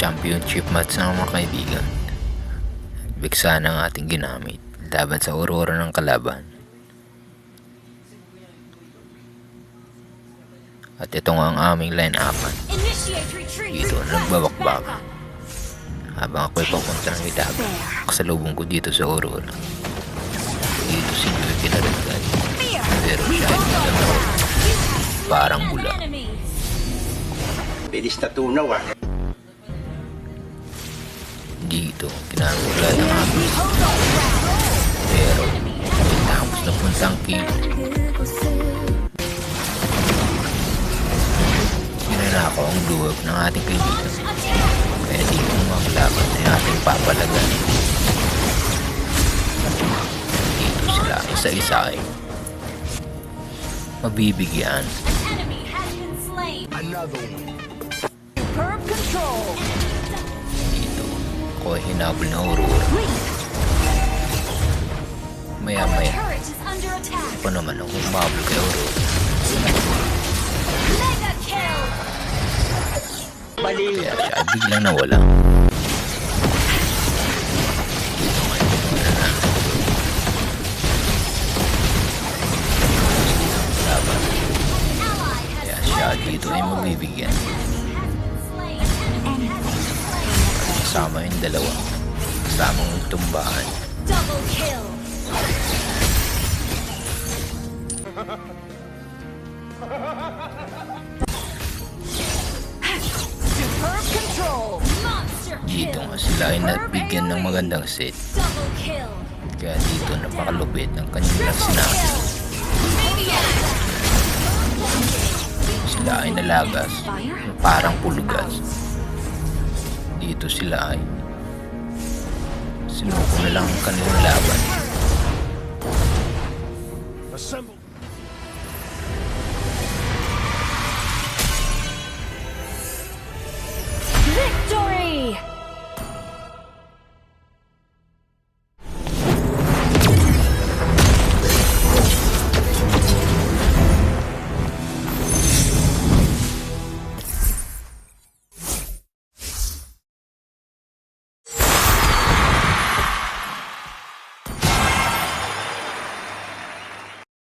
championship match ng mga kaibigan. Bigsa ng ating ginamit laban sa Aurora ng kalaban. At ito nga ang aming line-upan. Dito nagbabakbakan. Habang ako'y papunta ng Itaga, kasalubong ko dito sa Aurora. Dito si Joy kinaragay. Pero siya ay nagdalaw. Parang bula. Bilis na tunaw ah. Dito, kinamula ng aming. Pero, tapos na puntang kill. Sinanako ang duwag ng ating kaibigan. Kaya di kong maglaban ay ating papalagan. Dito sila isa-isa ay mabibigyan. Dito, ako ay hinabol na Aurora. Maya-maya, ako naman ang humabol kay Aurora. Kaya siya ay biglang nawala. Dito ngayon, wala na. Laban. Kaya siya dito ay mabibigyan. Kasama yung dalawa. Kasama yung tumbahan. Dito nga sila ay nabigyan ng magandang set. Kaya dito napakalupit ang kanilang sinabi. Sila ay nalagas na parang pulugas. Dito sila ay sinuko na lang ang kanilang laban.